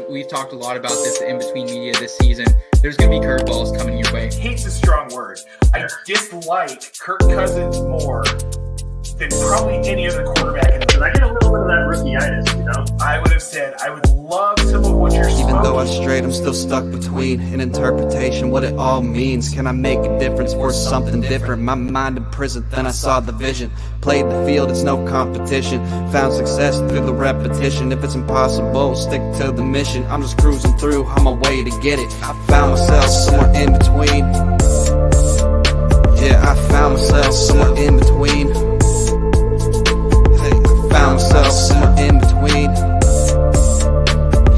we've talked a lot about this in between media this season. There's going to be curveballs coming your way. Hate's a strong word. I dislike Kirk Cousins more than probably any other quarterback in the league. I get a little bit of that rookie-itis, I would have said, I would love some of what you're smoking. Even though I'm straight, I'm still stuck between an interpretation, what it all means. Can I make a difference for something different? My mind in prison, then I saw the vision. Played the field, it's no competition. Found success through the repetition. If it's impossible, stick to the mission. I'm just cruising through, on my way to get it. I found myself somewhere in between. Yeah, I found myself somewhere in between. Found myself somewhere in between.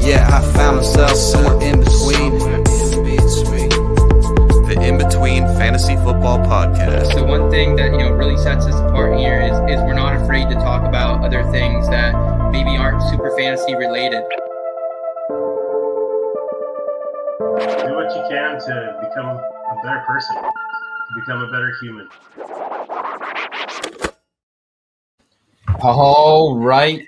Yeah, I found myself somewhere in between. The In Between Fantasy Football Podcast. So one thing that really sets us apart here is we're not afraid to talk about other things that maybe aren't super fantasy related. Do what you can to become a better person, to become a better human. All right.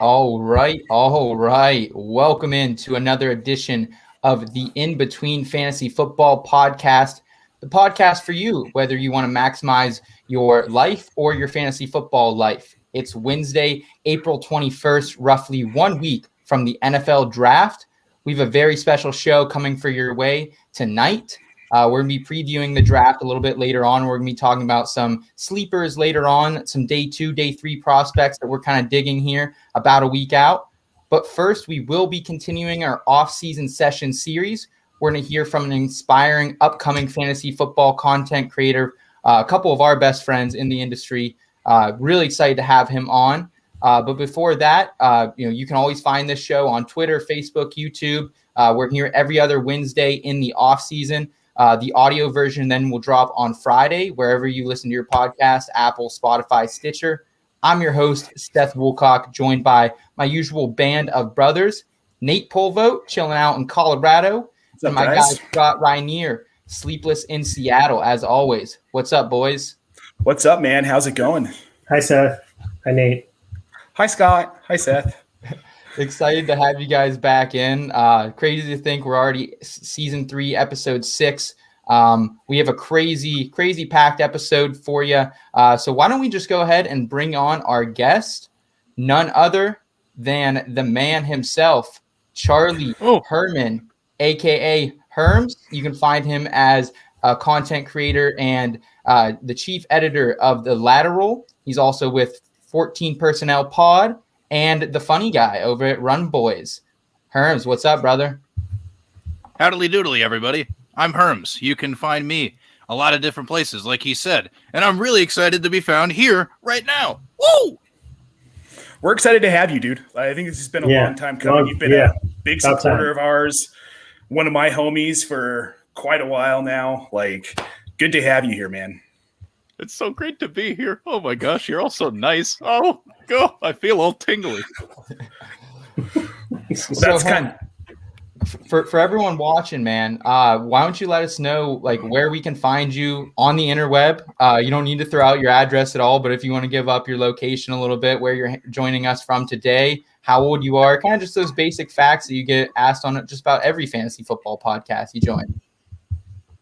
Welcome into another edition of the In Between Fantasy Football Podcast, the podcast for you, whether you want to maximize your life or your fantasy football life. It's Wednesday, April 21st, roughly 1 week from the NFL draft. We have a very special show coming for your way tonight. We're going to be previewing the draft a little bit later on. We're going to be talking about some sleepers later on, some day 2, day 3 prospects that we're kind of digging here about a week out. But first, we will be continuing our off-season session series. We're going to hear from an inspiring upcoming fantasy football content creator, a couple of our best friends in the industry. Really excited to have him on. But before that, you can always find this show on Twitter, Facebook, YouTube. We're here every other Wednesday in the off-season. The audio version then will drop on Friday, wherever you listen to your podcast, Apple, Spotify, Stitcher. I'm your host, Seth Woolcock, joined by my usual band of brothers, Nate Polvo, chilling out in Colorado, and my guy, Scott Rainier, sleepless in Seattle, as always. What's up, boys? What's up, man? How's it going? Hi, Seth. Hi, Nate. Hi, Scott. Hi, Seth. Excited to have you guys back in. Crazy to think we're already season 3, episode 6. We have a crazy packed episode for you. So why don't we just go ahead and bring on our guest, none other than the man himself, Charlie Herrman, aka Herms. You can find him as a content creator and the chief editor of The Lateral. He's also with 14 Personnel Pod and the funny guy over at Run Boys. Herms, what's up, brother? Howdly doodly, everybody. I'm Herms. You can find me a lot of different places, like he said. And I'm really excited to be found here right now. Woo! We're excited to have you, dude. I think this has been a long time coming. You've been a big supporter of ours, one of my homies for quite a while now. Like, good to have you here, man. It's so great to be here. Oh my gosh, you're all so nice. Oh, God, I feel all tingly. That's kind of... For everyone watching, man, why don't you let us know where we can find you on the interweb? You don't need to throw out your address at all, but if you want to give up your location a little bit, where you're joining us from today, how old you are, kind of just those basic facts that you get asked on just about every fantasy football podcast you join.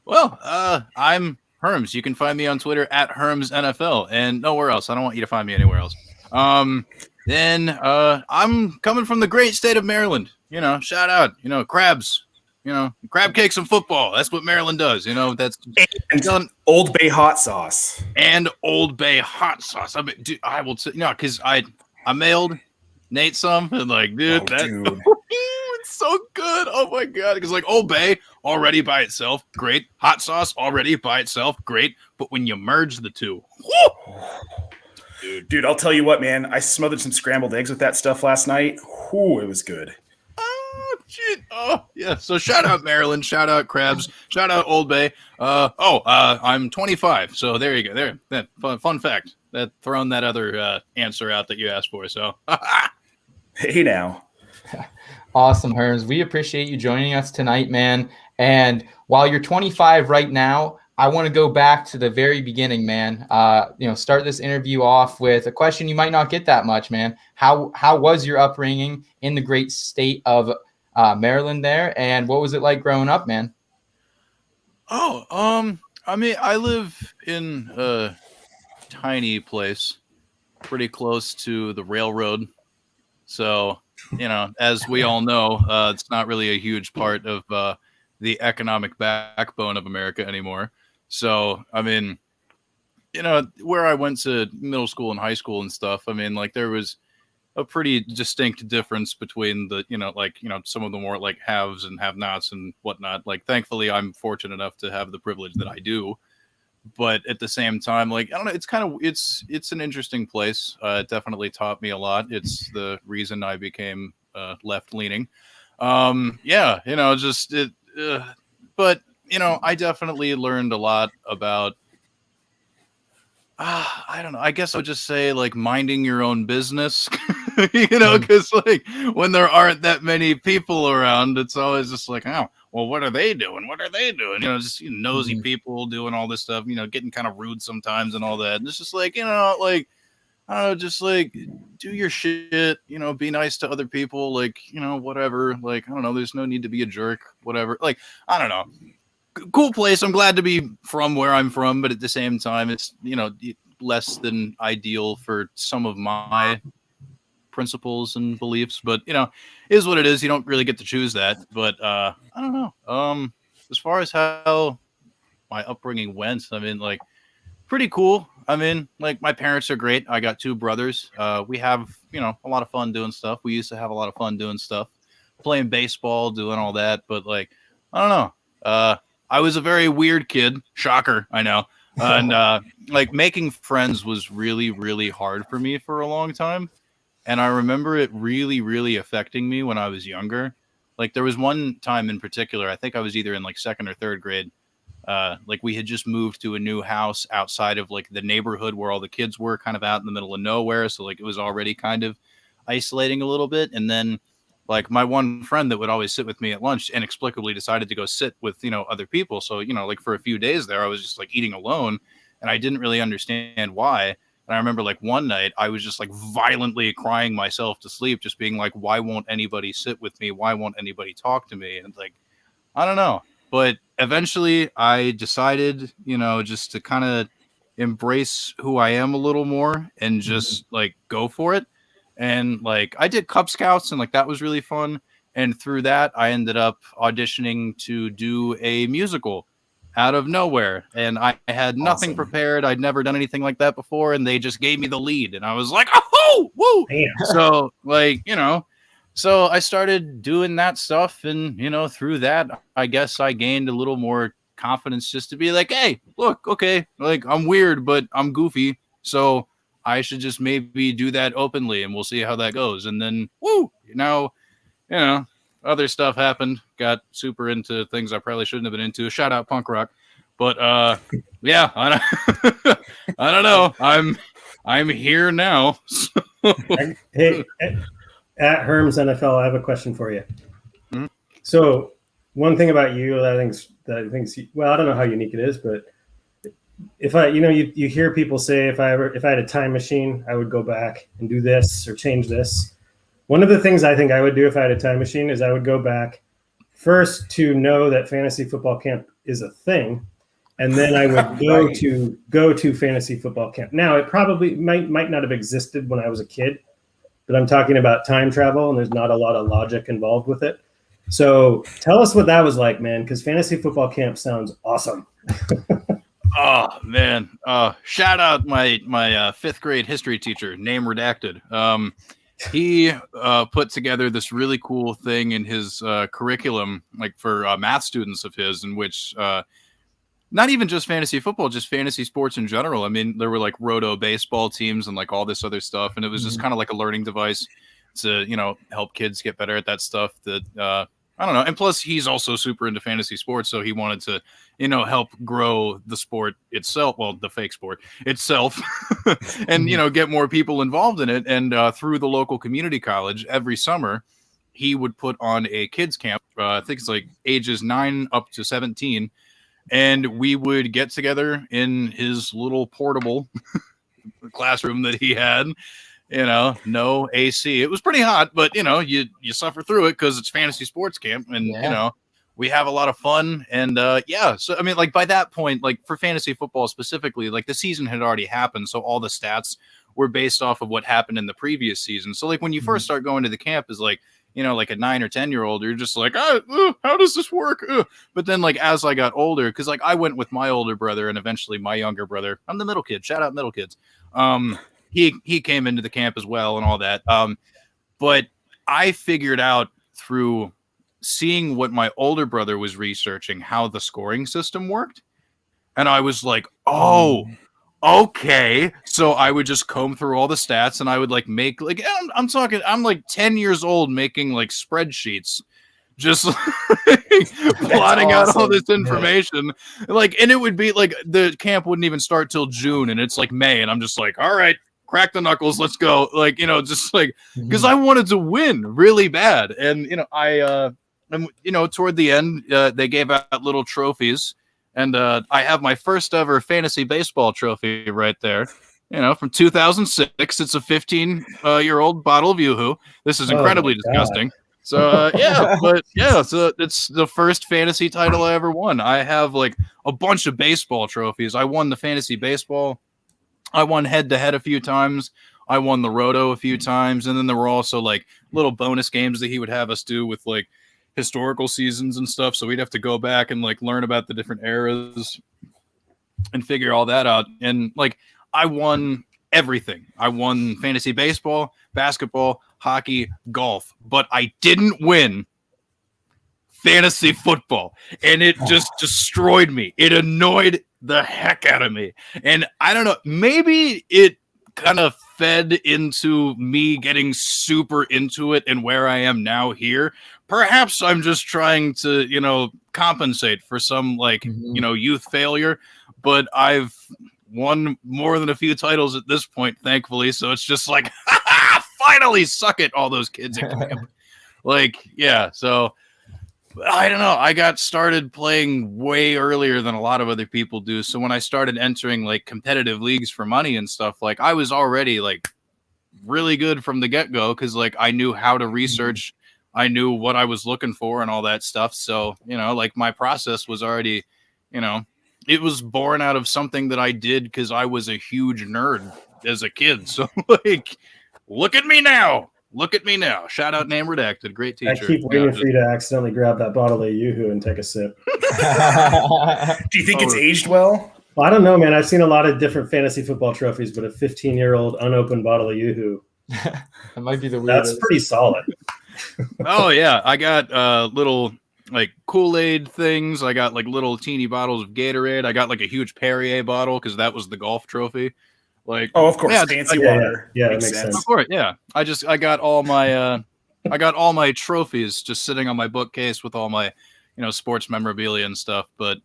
Well, I'm Herms. You can find me on Twitter at HermsNFL and nowhere else. I don't want you to find me anywhere else. Then I'm coming from the great state of Maryland. Shout out, crabs, crab cakes and football. That's what Maryland does. That's and Old Bay hot sauce. And Old Bay hot sauce. I mean, dude, I will, because I mailed Nate some and dude, dude. It's so good. Oh my God. Because Old Bay already by itself, great. Hot sauce already by itself, great. But when you merge the two, dude, I'll tell you what, man. I smothered some scrambled eggs with that stuff last night. Whoo, it was good. Oh, shit. Oh, yeah. So shout out Maryland. Shout out Crabs. Shout out Old Bay. I'm 25. So there you go. There. That fun fact. That throwing that other answer out that you asked for. So, hey now. Awesome, Herms. We appreciate you joining us tonight, man. And while you're 25 right now, I want to go back to the very beginning, man. Start this interview off with a question you might not get that much, man. How was your upbringing in the great state of Maryland there. And what was it like growing up, man? Oh, I mean, I live in a tiny place, pretty close to the railroad. So, as we all know, it's not really a huge part of the economic backbone of America anymore. So, I mean, where I went to middle school and high school and stuff, I mean, like there was a pretty distinct difference between the, some of the more like haves and have-nots and whatnot. Like, thankfully, I'm fortunate enough to have the privilege that I do. But at the same time, like, I don't know, it's an interesting place. It definitely taught me a lot. It's the reason I became left-leaning. But I definitely learned a lot about, I don't know, I guess I would just say like minding your own business, because like when there aren't that many people around, it's always just like, oh, well, what are they doing? What are they doing? Just nosy people doing all this stuff, getting kind of rude sometimes and all that. And it's just like, like, I don't know, just like do your shit, be nice to other people, like, whatever. Like, I don't know, there's no need to be a jerk, whatever. Like, I don't know. Cool place. I'm glad to be from where I'm from, but at the same time, it's, less than ideal for some of my principles and beliefs, but is what it is. You don't really get to choose that. But I don't know. As far as how my upbringing went, I mean, like, pretty cool. I mean, like, my parents are great. I got 2 brothers. We have, a lot of fun doing stuff. We used to have a lot of fun doing stuff, playing baseball, doing all that. But like, I don't know. I was a very weird kid. Shocker, I know. And like, making friends was really, really hard for me for a long time. And I remember it really, really affecting me when I was younger. Like, there was one time in particular, I think I was either in like 2nd or 3rd grade. Like, we had just moved to a new house outside of like the neighborhood where all the kids were, kind of out in the middle of nowhere. So like, it was already kind of isolating a little bit. And then like, my one friend that would always sit with me at lunch inexplicably decided to go sit with, other people. So, like, for a few days there, I was just like eating alone and I didn't really understand why. And I remember like one night I was just like violently crying myself to sleep, just being like, why won't anybody sit with me? Why won't anybody talk to me? And like, I don't know. But eventually I decided, just to kind of embrace who I am a little more and just like go for it. And like, I did Cub Scouts and like, that was really fun. And through that, I ended up auditioning to do a musical out of nowhere. And I had nothing prepared. I'd never done anything like that before. And they just gave me the lead. And I was like, oh, woo. Damn. So like, so I started doing that stuff. And, through that, I guess I gained a little more confidence just to be like, hey, look, okay, like, I'm weird, but I'm goofy. So I should just maybe do that openly and we'll see how that goes. And then, other stuff happened. Got super into things I probably shouldn't have been into. Shout out punk rock. But yeah, I don't know. I'm here now. Hey, at Herms NFL, I have a question for you. Mm-hmm. So one thing about you that I think, well, I don't know how unique it is, but if I, you hear people say, if I had a time machine, I would go back and do this or change this. One of the things I think I would do if I had a time machine is I would go back first to know that fantasy football camp is a thing. And then I would go to fantasy football camp. Now, it probably might not have existed when I was a kid, but I'm talking about time travel and there's not a lot of logic involved with it. So tell us what that was like, man, because fantasy football camp sounds awesome. Oh man! Shout out my 5th grade history teacher, name redacted. He put together this really cool thing in his curriculum, like for math students of his, in which not even just fantasy football, just fantasy sports in general. I mean, there were like roto baseball teams and like all this other stuff, and it was just kind of like a learning device to help kids get better at that stuff. That I don't know. And plus, he's also super into fantasy sports, so he wanted to, help grow the sport itself. Well, the fake sport itself, and get more people involved in it. And through the local community college, every summer, he would put on a kids camp. I think it's like ages 9 up to 17, and we would get together in his little portable classroom that he had. no AC. It was pretty hot, but you suffer through it because it's fantasy sports camp, and we have a lot of fun. And so I mean, like by that point, like for fantasy football specifically, like the season had already happened, so all the stats were based off of what happened in the previous season. So like when you first start going to the camp is like, like a 9 or 10-year-old, you're just like, how does this work? But then like as I got older, because like I went with my older brother and eventually my younger brother. I'm the middle kid. Shout out middle kids. He came into the camp as well and all that. But I figured out through seeing what my older brother was researching how the scoring system worked. And I was like, oh, okay. So I would just comb through all the stats and I would like make like, I'm like 10 years old making like spreadsheets, just plotting out all this information. Like, and it would be like the camp wouldn't even start till June and it's like May. And I'm just like, all right, crack the knuckles, let's go. Like, just like, because I wanted to win really bad. And, toward the end, they gave out little trophies. And I have my first ever fantasy baseball trophy right there, from 2006. It's a 15-year-old bottle of Yoo-Hoo. This is incredibly disgusting. So, so it's the first fantasy title I ever won. I have like a bunch of baseball trophies. I won the fantasy baseball. I won head-to-head a few times. I won the roto a few times. And then there were also like little bonus games that he would have us do with like historical seasons and stuff, so we'd have to go back and like learn about the different eras and figure all that out. And like I won everything. I won fantasy baseball, basketball, hockey, golf, but I didn't win fantasy football, and it just destroyed me. It annoyed the heck out of me. And I don't know, maybe it kind of fed into me getting super into it and where I am now here. Perhaps I'm just trying to, compensate for some like, youth failure, but I've won more than a few titles at this point, thankfully. So it's just like, finally suck it, all those kids at camp. Like, yeah. So I don't know. I got started playing way earlier than a lot of other people do. So when I started entering like competitive leagues for money and stuff, like I was already like really good from the get-go because like I knew how to research. I knew what I was looking for and all that stuff. So, like my process was already, it was born out of something that I did because I was a huge nerd as a kid. So like, look at me now. Look at me now. Shout out Name Redacted. Great teacher. I keep waiting for you to accidentally grab that bottle of Yoo-Hoo and take a sip. Do you think it's aged well? I don't know, man. I've seen a lot of different fantasy football trophies, but a 15-year-old unopened bottle of Yoo-Hoo. That might be the weirdest. That's pretty solid. Oh, yeah. I got little like Kool-Aid things. I got like little teeny bottles of Gatorade. I got like a huge Perrier bottle because that was the golf trophy. Like, of course, fancy water. Yeah, that makes sense. Of course, yeah. I got all my trophies just sitting on my bookcase with all my, sports memorabilia and stuff. But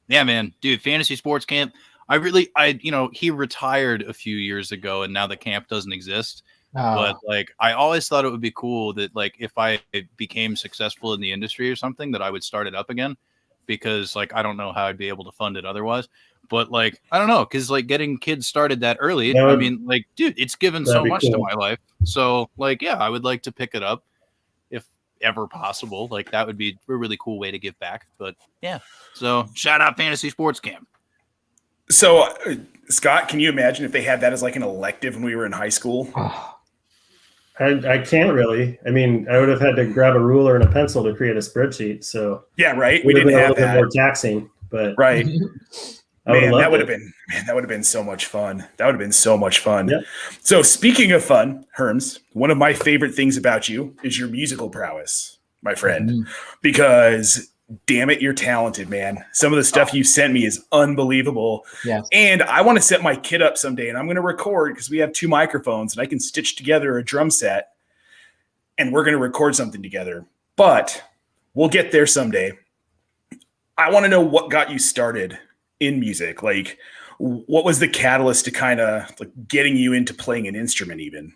yeah, man, dude, fantasy sports camp. He retired a few years ago, and now the camp doesn't exist. But like, I always thought it would be cool that like if I became successful in the industry or something, that I would start it up again, because like I don't know how I'd be able to fund it otherwise. But like, I don't know, because like getting kids started that early, like, dude, it's given so much to my life. So like, yeah, I would like to pick it up if ever possible. Like that would be a really cool way to give back. But yeah, so shout out Fantasy Sports Camp. So Scott, can you imagine if they had that as like an elective when we were in high school? I can't really. I mean, I would have had to grab a ruler and a pencil to create a spreadsheet. So yeah, right. We didn't have a little bit more taxing, but right. Man, that would have been so much fun. That would have been so much fun. Yeah. So speaking of fun, Herms, one of my favorite things about you is your musical prowess, my friend, because damn it, you're talented, man. Some of the stuff you sent me is unbelievable. Yeah. And I want to set my kit up someday, and I'm going to record because we have 2 microphones and I can stitch together a drum set and we're going to record something together, but we'll get there someday. I want to know what got you started in music. Like, what was the catalyst to kind of like getting you into playing an instrument even?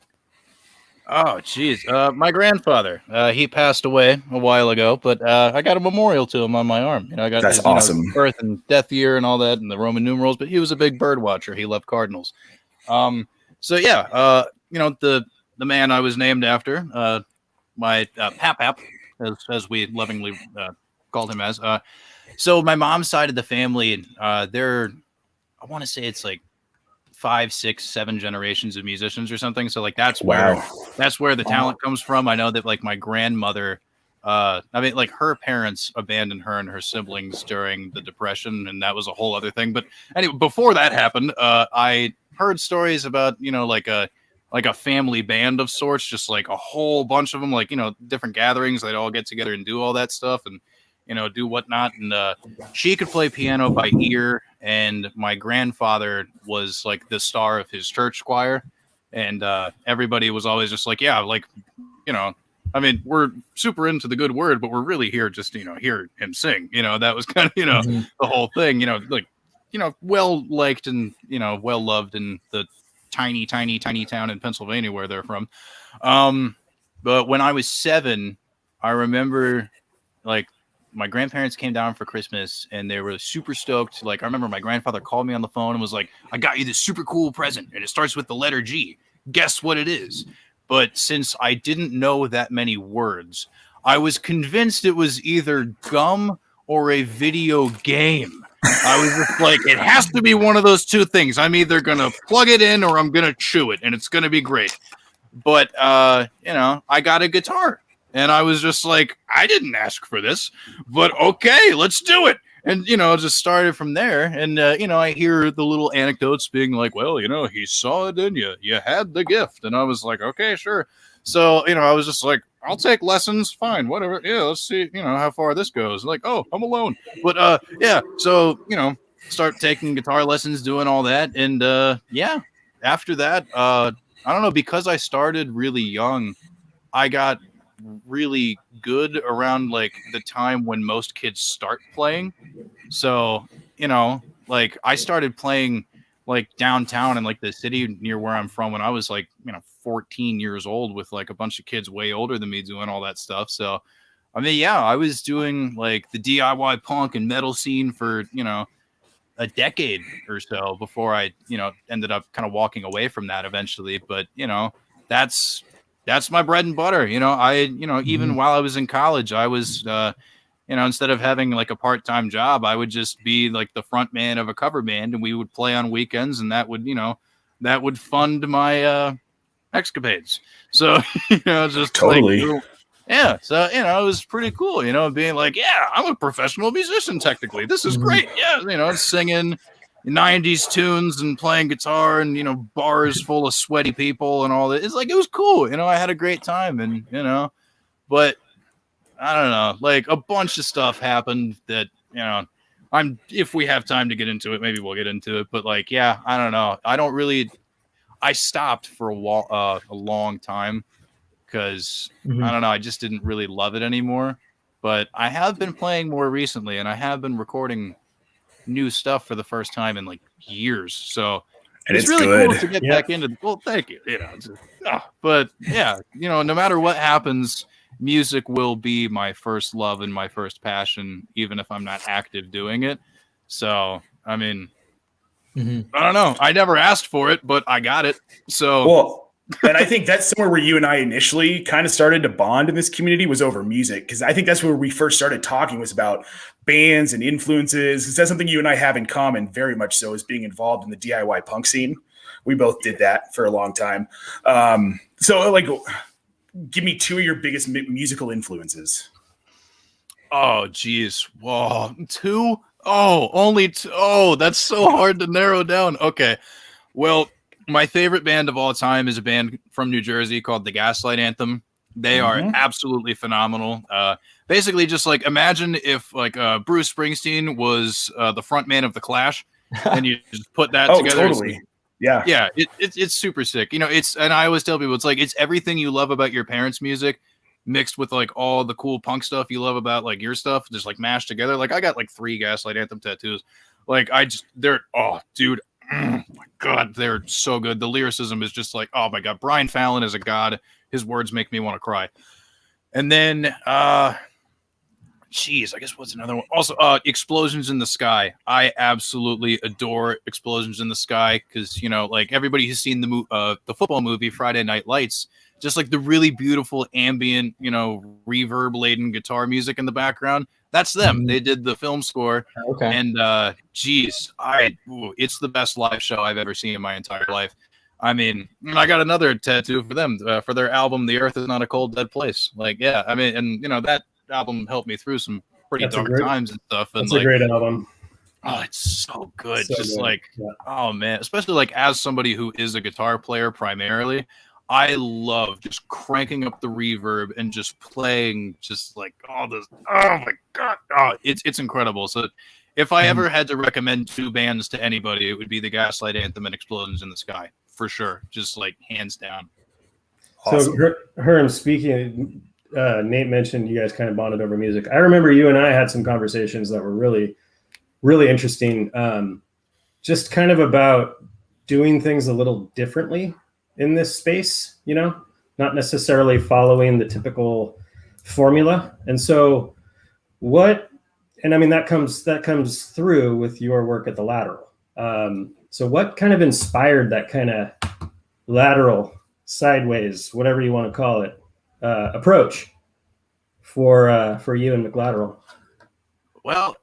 Oh, geez. My grandfather, he passed away a while ago, but I got a memorial to him on my arm. I got That's his, awesome. Birth and death year and all that and the Roman numerals, but he was a big bird watcher. He loved cardinals. So yeah, the man I was named after, my Pap, as we lovingly called him as. So my mom's side of the family, I want to say it's like 5, 6, 7 generations of musicians or something. So like that's where the talent comes from. I know that like my grandmother, like her parents abandoned her and her siblings during the Depression, and that was a whole other thing. But anyway, before that happened, I heard stories about like a family band of sorts, just like a whole bunch of them, like different gatherings. They'd all get together and do all that stuff and do whatnot. And she could play piano by ear, and my grandfather was like the star of his church choir, and everybody was always just like, yeah, like we're super into the good word, but we're really here just hear him sing. That was kind of the whole thing. Well liked and well loved in the tiny town in Pennsylvania where they're from. But when I was 7, I remember like my grandparents came down for Christmas and they were super stoked. Like I remember my grandfather called me on the phone and was like, I got you this super cool present and it starts with the letter G. Guess what it is? But since I didn't know that many words, I was convinced it was either gum or a video game. I was just like, it has to be one of those two things. I'm either going to plug it in or I'm going to chew it and it's going to be great. But, I got a guitar and I was just like, I didn't ask for this, but okay, let's do it. And, just started from there. And, I hear the little anecdotes being like, well, he saw it in you. You had the gift. And I was like, okay, sure. So, I was just like, I'll take lessons. Fine, whatever. Yeah, let's see, how far this goes. Like, oh, I'm alone. But, yeah. So, start taking guitar lessons, doing all that. And, yeah, after that, I don't know, because I started really young, I got really good around like the time when most kids start playing. So, like I started playing like downtown in like the city near where I'm from when I was like, 14 years old with like a bunch of kids way older than me doing all that stuff. So, I mean, yeah, I was doing like the DIY punk and metal scene for, a decade or so before I, ended up kind of walking away from that eventually. But, that's my bread and butter. Even while I was in college, I was, instead of having like a part-time job, I would just be like the front man of a cover band and we would play on weekends and that would fund my, escapades. So, just totally. Like, yeah. So, it was pretty cool, being like, yeah, I'm a professional musician. Technically, this is great. Yeah. Singing 90s tunes and playing guitar and, bars full of sweaty people and all that. It's like, it was cool. I had a great time and, but I don't know, like a bunch of stuff happened that, if we have time to get into it, maybe we'll get into it. But like, yeah, I don't know. I stopped for a long time because I don't know. I just didn't really love it anymore, but I have been playing more recently and I have been recording new stuff for the first time in like years. So it's really cool to get back into. Well, thank you. But yeah, no matter what happens, music will be my first love and my first passion, even if I'm not active doing it. So, I mean, I don't know. I never asked for it, but I got it. So, well, and I think that's somewhere where you and I initially kind of started to bond in this community was over music. Cause I think that's where we first started talking was about bands and influences. Is that something you and I have in common? Very much so, is being involved in the DIY punk scene. We both did that for a long time. So like, give me 2 of your biggest musical influences. Oh, geez. Whoa. 2? Oh, only 2. Oh, that's so hard to narrow down. Okay. Well, my favorite band of all time is a band from New Jersey called the Gaslight Anthem. They are absolutely phenomenal. Basically, just like imagine if like Bruce Springsteen was the front man of the Clash, and you just put that together. Totally. Yeah. It's super sick. And I always tell people it's everything you love about your parents' music mixed with like all the cool punk stuff you love about like your stuff, just like mashed together. Like I got like 3 Gaslight Anthem tattoos. Like oh my God, they're so good. The lyricism is just like, oh my God, Brian Fallon is a god. His words make me want to cry. And then Geez, I guess what's another one? Also, Explosions in the Sky. I absolutely adore Explosions in the Sky because, like everybody who's seen the football movie Friday Night Lights, just like the really beautiful ambient, reverb-laden guitar music in the background. That's them. They did the film score. Okay. And, it's the best live show I've ever seen in my entire life. I mean, I got another tattoo for them for their album, The Earth Is Not a Cold, Dead Place. Like, yeah, I mean, and, that album helped me through some pretty dark times and stuff. And it's a great album. Oh, it's so good. So just good. like, yeah. Oh man, especially like as somebody who is a guitar player primarily, I love just cranking up the reverb and just playing just like all this. Oh my God. Oh, it's incredible. So if I ever had to recommend 2 bands to anybody, it would be the Gaslight Anthem and Explosions in the Sky for sure. Just like hands down. Awesome. So Herm, speaking, Nate mentioned you guys kind of bonded over music. I remember you and I had some conversations that were really, really interesting. Just kind of about doing things a little differently in this space, not necessarily following the typical formula. And so that comes through with your work at the Lateral. So what kind of inspired that kind of lateral, sideways, whatever you want to call it, approach for you and McLateral? Well,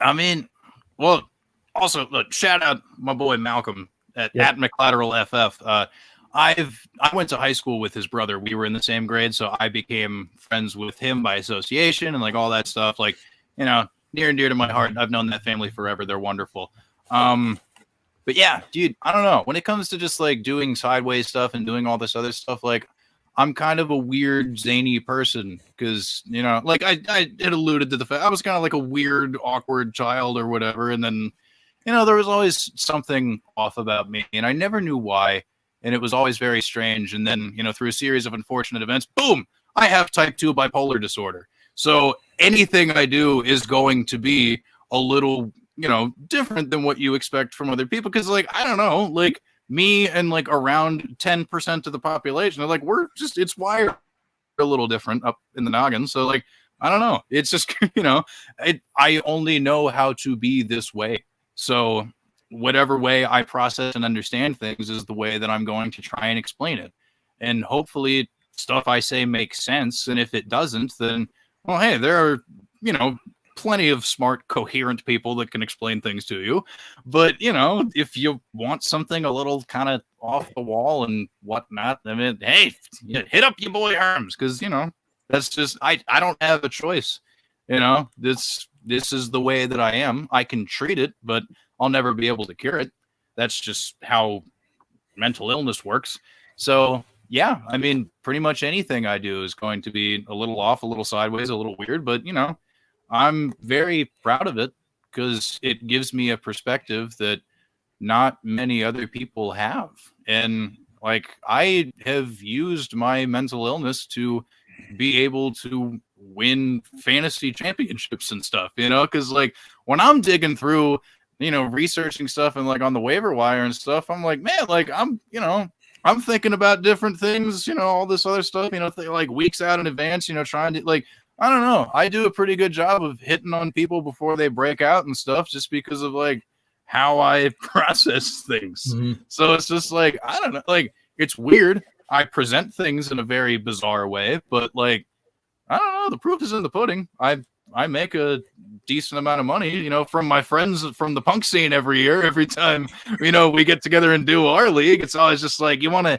also look, shout out my boy Malcolm at McLateral FF. I went to high school with his brother. We were in the same grade, so I became friends with him by association and like all that stuff. Like, near and dear to my heart. I've known that family forever. They're wonderful. But yeah, dude, I don't know. When it comes to just like doing sideways stuff and doing all this other stuff, like I'm kind of a weird, zany person because, like I had alluded to the fact I was kind of like a weird, awkward child or whatever. And then, there was always something off about me and I never knew why. And it was always very strange. And then, through a series of unfortunate events, boom, I have type 2 bipolar disorder. So anything I do is going to be a little, different than what you expect from other people. Because, like, I don't know, like me and like around 10% of the population are like, it's wired a little different up in the noggin. So, like, I don't know. It's just, I only know how to be this way. So whatever way I process and understand things is the way that I'm going to try and explain it. And hopefully stuff I say makes sense. And if it doesn't, then, well, hey, there are, plenty of smart, coherent people that can explain things to you. But, if you want something a little kind of off the wall and whatnot, I mean, hey, hit up your boy Herms because, that's just, I don't have a choice. This is the way that I am. I can treat it, but I'll never be able to cure it. That's just how mental illness works. So, yeah, I mean, pretty much anything I do is going to be a little off, a little sideways, a little weird, but, I'm very proud of it because it gives me a perspective that not many other people have. And, like, I have used my mental illness to be able to win fantasy championships and stuff, because, like, when I'm digging through, researching stuff and, like, on the waiver wire and stuff, I'm like, man, like, I'm thinking about different things, all this other stuff, like weeks out in advance, trying to, like, I don't know. I do a pretty good job of hitting on people before they break out and stuff just because of, like, how I process things. Mm-hmm. So it's just, like, I don't know. Like, it's weird. I present things in a very bizarre way, but, like, I don't know. The proof is in the pudding. I make a decent amount of money, from my friends from the punk scene every year. Every time, we get together and do our league, it's always just like, you want to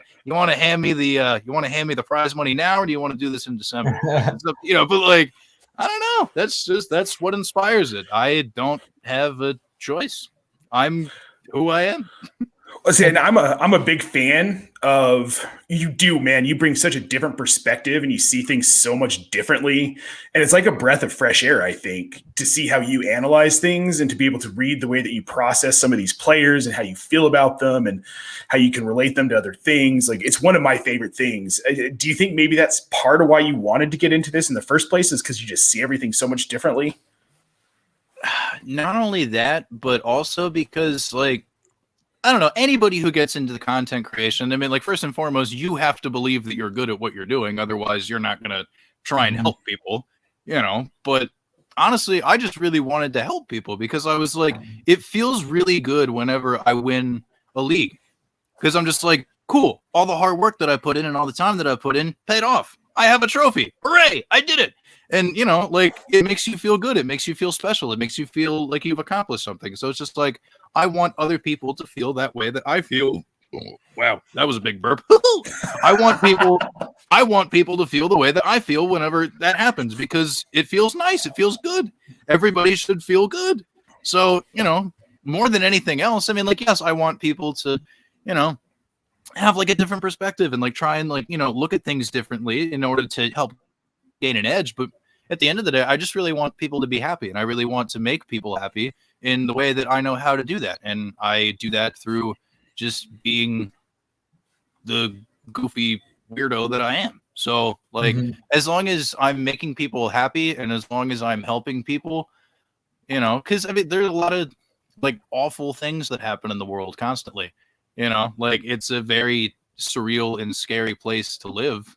hand me the prize money now, or do you want to do this in December? So, but, like, I don't know. That's what inspires it. I don't have a choice. I'm who I am. Listen, I'm a big fan of you do, man. You bring such a different perspective and you see things so much differently. And it's like a breath of fresh air, I think, to see how you analyze things and to be able to read the way that you process some of these players and how you feel about them and how you can relate them to other things. Like, it's one of my favorite things. Do you think maybe that's part of why you wanted to get into this in the first place, is because you just see everything so much differently? Not only that, but also because, like, I don't know, anybody who gets into the content creation, I mean, like, first and foremost, you have to believe that you're good at what you're doing. Otherwise, you're not going to try and help people, but honestly, I just really wanted to help people because I was like, it feels really good whenever I win a league because I'm just like, cool, all the hard work that I put in and all the time that I put in paid off. I have a trophy. Hooray, I did it. And, you know, like, it makes you feel good. It makes you feel special. It makes you feel like you've accomplished something. So it's just like, I want other people to feel that way that I feel. Oh, wow, that was a big burp. I want people to feel the way that I feel whenever that happens because it feels nice. It feels good. Everybody should feel good. So, you know, more than anything else, I mean, like, yes, I want people to, you know, have like a different perspective and like try and like, you know, look at things differently in order to help gain an edge. But at the end of the day, I just really want people to be happy and I really want to make people happy in the way that I know how to do that. And I do that through just being the goofy weirdo that I am. So like, as long as I'm making people happy and as long as I'm helping people, you know, because I mean, there's a lot of like awful things that happen in the world constantly, you know, like it's a very surreal and scary place to live.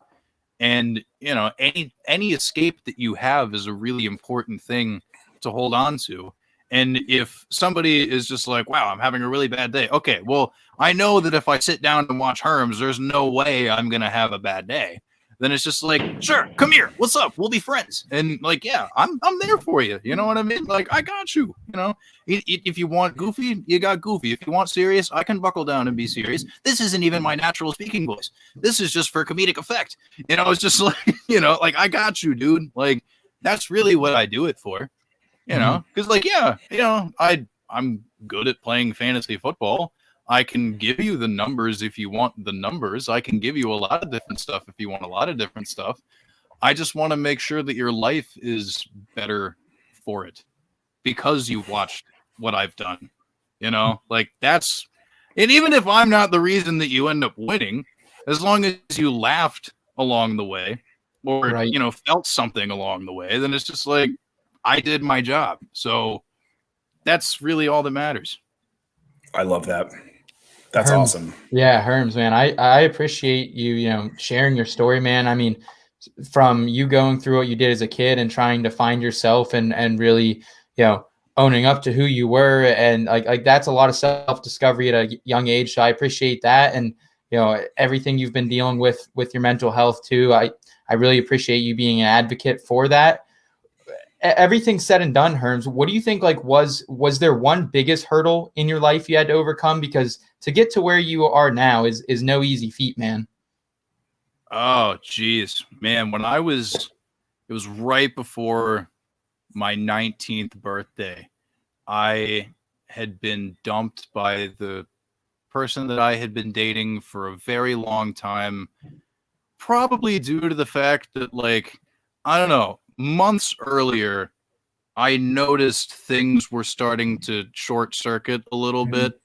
And, you know, any escape that you have is a really important thing to hold on to. And if somebody is just like, wow, I'm having a really bad day. Okay, well, I know that if I sit down and watch Herms, there's no way I'm going to have a bad day. Then it's just like, sure, come here. What's up? We'll be friends. And like, yeah, I'm there for you. You know what I mean? Like, I got you. You know, if you want goofy, you got goofy. If you want serious, I can buckle down and be serious. This isn't even my natural speaking voice. This is just for comedic effect. You know, it's just like, you know, like, I got you, dude. Like, that's really what I do it for. You know, because like, yeah, you know, I'm good at playing fantasy football. I can give you the numbers if you want the numbers. I can give you a lot of different stuff if you want a lot of different stuff. I just want to make sure that your life is better for it because you watched what I've done. You know, like that's, and even if I'm not the reason that you end up winning, as long as you laughed along the way or, you know, felt something along the way, then it's just like, I did my job. So that's really all that matters. I love that. That's Herms, awesome. Yeah, Herms, man. I appreciate you, you know, sharing your story, man. I mean, from you going through what you did as a kid and trying to find yourself and really, you know, owning up to who you were. And like that's a lot of self-discovery at a young age. So I appreciate that. And, you know, everything you've been dealing with your mental health too. I really appreciate you being an advocate for that. Everything said and done, Herms, what do you think, like, was there one biggest hurdle in your life you had to overcome? Because to get to where you are now is no easy feat, man. Oh, geez, man. When it was right before my 19th birthday. I had been dumped by the person that I had been dating for a very long time, probably due to the fact that, like, I don't know, months earlier, I noticed things were starting to short circuit a little bit.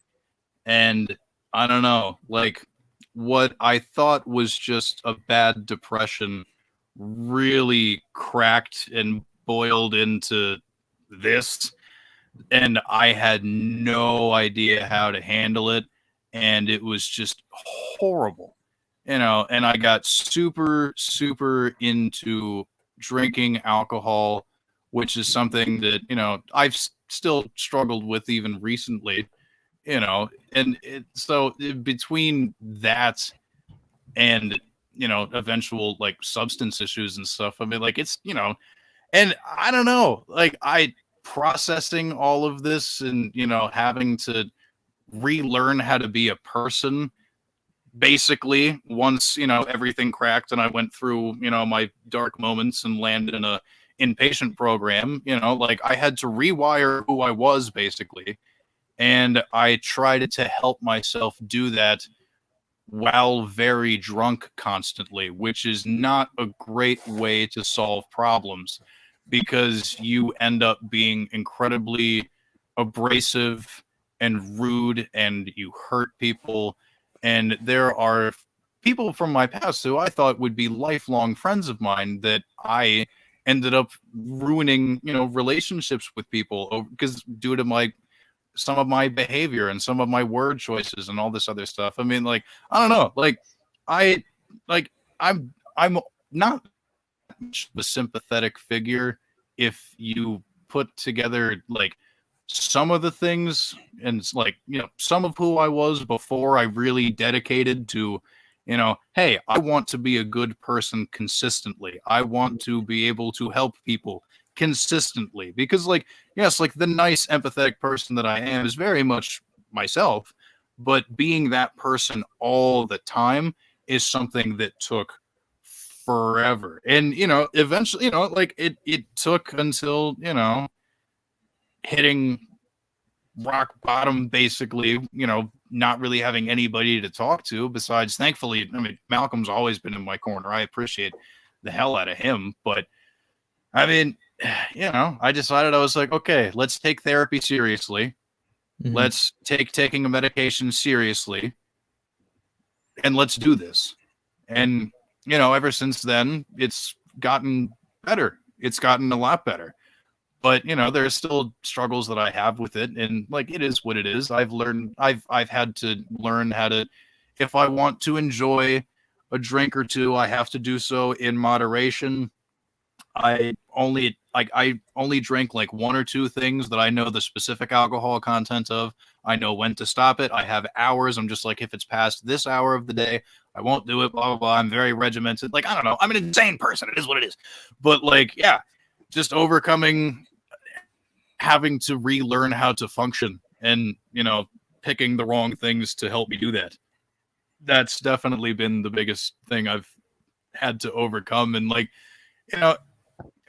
And I don't know, like, what I thought was just a bad depression really cracked and boiled into this. And I had no idea how to handle it. And it was just horrible, you know, and I got super, super into drinking alcohol, which is something that, you know, I've still struggled with even recently, you know, and so between that and, you know, eventual like substance issues and stuff, I mean, like, it's, you know, and I don't know, like, I processing all of this and, you know, having to relearn how to be a person basically once, you know, everything cracked and I went through, you know, my dark moments and landed in a inpatient program, you know, like, I had to rewire who I was basically. And I tried to help myself do that while very drunk constantly, which is not a great way to solve problems because you end up being incredibly abrasive and rude and you hurt people. And there are people from my past who I thought would be lifelong friends of mine that I ended up ruining, you know, relationships with people because due to some of my behavior and some of my word choices and all this other stuff. I mean, like, I don't know, like, I'm not much of a sympathetic figure if you put together like some of the things and like, you know, some of who I was before I really dedicated to, you know, hey, I want to be a good person consistently. I want to be able to help people consistently because, like, yes, like the nice empathetic person that I am is very much myself, but being that person all the time is something that took forever. And, you know, eventually, you know, like it took until, you know, hitting rock bottom, basically, you know, not really having anybody to talk to besides, thankfully, I mean, Malcolm's always been in my corner. I appreciate the hell out of him. But I mean, you know, I decided, I was like, okay, let's take therapy seriously. Mm-hmm. Let's take taking a medication seriously. And let's do this. And, you know, ever since then, it's gotten better. It's gotten a lot better. But, you know, there's still struggles that I have with it. And, like, it is what it is. I've had to learn how to, if I want to enjoy a drink or two, I have to do so in moderation. I only drink like one or two things that I know the specific alcohol content of. I know when to stop it. I have hours. I'm just like, if it's past this hour of the day, I won't do it, blah, blah, blah. I'm very regimented. Like, I don't know. I'm an insane person. It is what it is. But, like, yeah, just overcoming having to relearn how to function and, you know, picking the wrong things to help me do that. That's definitely been the biggest thing I've had to overcome. And, like, you know,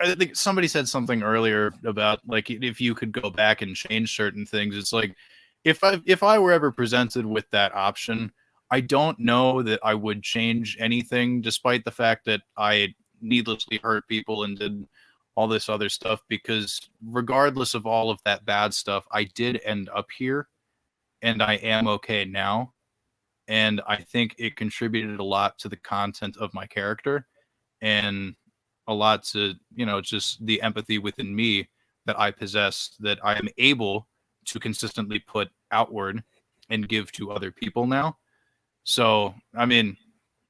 I think somebody said something earlier about, like, if you could go back and change certain things. It's like, if I were ever presented with that option, I don't know that I would change anything, despite the fact that I needlessly hurt people and did all this other stuff, because regardless of all of that bad stuff, I did end up here and I am okay now. And I think it contributed a lot to the content of my character and a lot to, you know, just the empathy within me that I possess, that I am able to consistently put outward and give to other people now. So, I mean,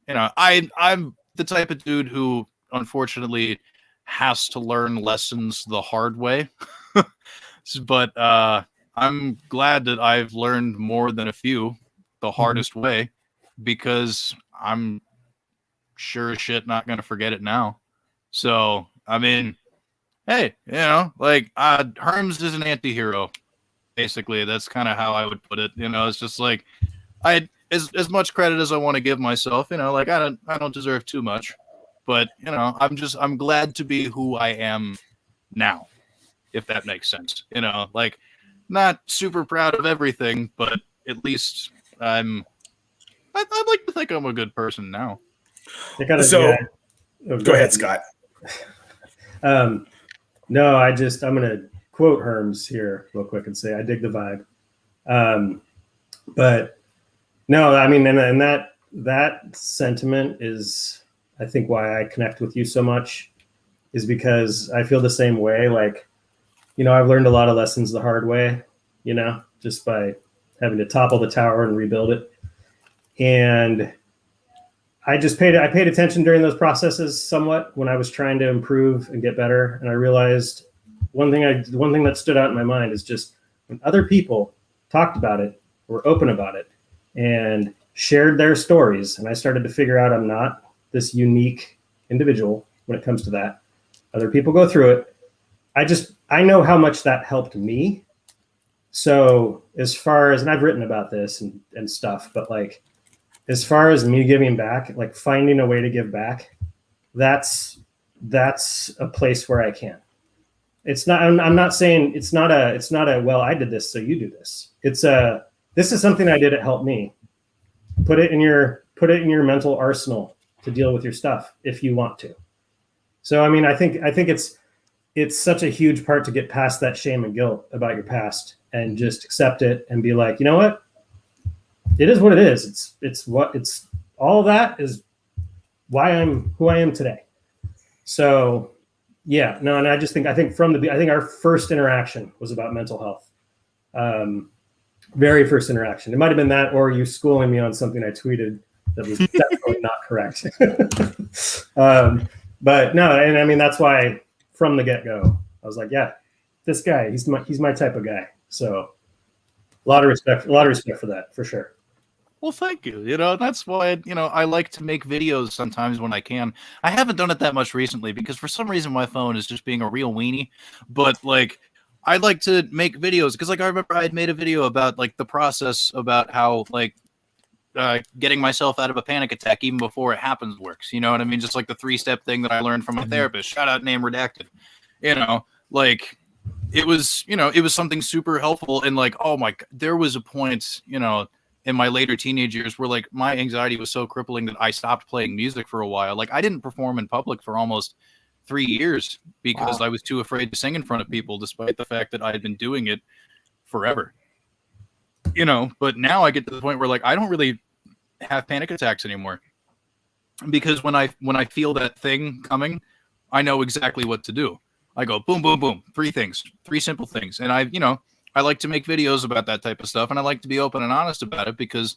you know, I'm the type of dude who unfortunately has to learn lessons the hard way. But I'm glad that I've learned more than a few the hardest way, because I'm sure as shit not going to forget it now. So, I mean, hey, you know, like, Herms is an anti-hero. Basically, that's kind of how I would put it. You know, it's just like, as much credit as I want to give myself, you know, like, I don't deserve too much. But, you know, I'm glad to be who I am now, if that makes sense. You know, like, not super proud of everything, but at least I'd like to think I'm a good person now. So, go ahead, Scott. No, I'm going to quote Herms here real quick and say, I dig the vibe. But no, I mean, and that sentiment is, I think, why I connect with you so much, is because I feel the same way. Like, you know, I've learned a lot of lessons the hard way, you know, just by having to topple the tower and rebuild it. And I paid attention during those processes somewhat when I was trying to improve and get better. And I realized one thing that stood out in my mind is just when other people talked about it, were open about it, and shared their stories, and I started to figure out I'm not this unique individual when it comes to that. Other people go through it. I know how much that helped me. So as far as, and I've written about this and stuff, but like, as far as me giving back, like finding a way to give back, that's a place where I can. It's not, I'm not saying it's not a, well, I did this, so you do this. This is something I did. It helped me. Put it in your mental arsenal to deal with your stuff if you want to. So, I mean, I think it's such a huge part to get past that shame and guilt about your past and just accept it and be like, you know what? It is what it is. It's all of that is why I'm who I am today. So yeah, no. And I think our first interaction was about mental health. Very first interaction. It might've been that, or you schooling me on something I tweeted that was definitely not correct. But no, and I mean, that's why from the get-go, I was like, yeah, this guy, he's my type of guy. So a lot of respect for that, for sure. Well, thank you. That's why, I like to make videos sometimes when I can. I haven't done it that much recently because for some reason my phone is just being a real weenie. But like, I like to make videos because like I remember I had made a video about like the process about how like getting myself out of a panic attack even before it happens works. You know what I mean? Just like the 3-step thing that I learned from my therapist. Shout out, name redacted. Like it was something super helpful. And like, oh my God, there was a point, in my later teenage years where like my anxiety was so crippling that I stopped playing music for a while. Like I didn't perform in public for almost 3 years because I was too afraid to sing in front of people, despite the fact that I had been doing it forever. But now I get to the point where like I don't really have panic attacks anymore because when I feel that thing coming, I know exactly what to do. I go boom, boom, boom, 3 simple things. And I like to make videos about that type of stuff, and I like to be open and honest about it because,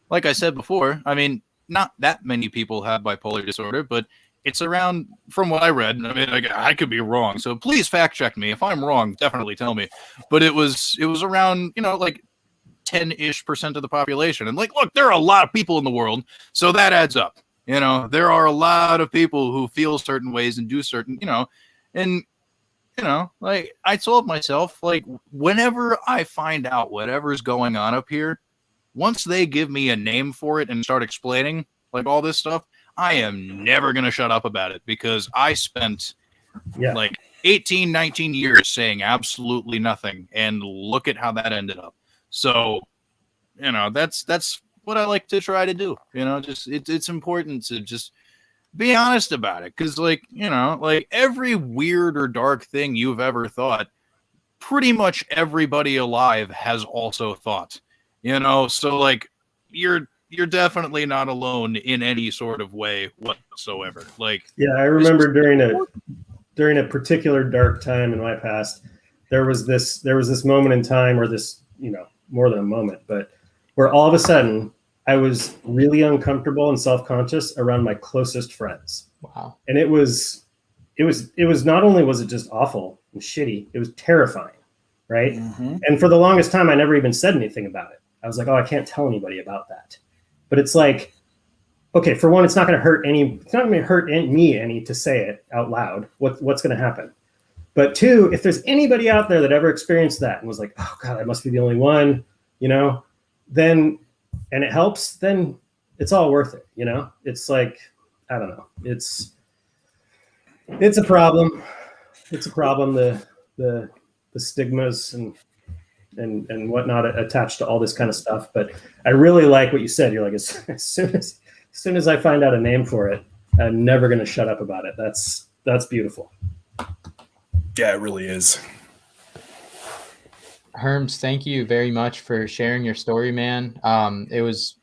like I said before, I mean, not that many people have bipolar disorder, but it's around, from what I read, I mean, I could be wrong, so please fact check me. If I'm wrong, definitely tell me. But it was around, like 10-ish% of the population. And like, look, there are a lot of people in the world, so that adds up. There are a lot of people who feel certain ways and do certain, and like I told myself, like whenever I find out whatever's going on up here, once they give me a name for it and start explaining like all this stuff, I am never going to shut up about it because I spent like 18, 19 years saying absolutely nothing. And look at how that ended up. So, that's what I like to try to do. Just it's important to just be honest about it. Cause like, like every weird or dark thing you've ever thought, pretty much everybody alive has also thought, so like you're definitely not alone in any sort of way whatsoever. Like, I remember during a particular dark time in my past, there was this moment in time or this, more than a moment, but where all of a sudden I was really uncomfortable and self-conscious around my closest friends. Wow. And it was not only was it just awful and shitty, it was terrifying. Right. Mm-hmm. And for the longest time, I never even said anything about it. I was like, oh, I can't tell anybody about that. But it's like, okay, for one, it's not going to hurt me any to say it out loud. What's going to happen? But 2, if there's anybody out there that ever experienced that and was like, oh God, I must be the only one, then, and it helps, then it's all worth it. It's like, I don't know. It's a problem. It's a problem. The stigmas and whatnot attached to all this kind of stuff. But I really like what you said. You're like, as soon as I find out a name for it, I'm never going to shut up about it. That's beautiful. Yeah, it really is. Herms, thank you very much for sharing your story, man. It was,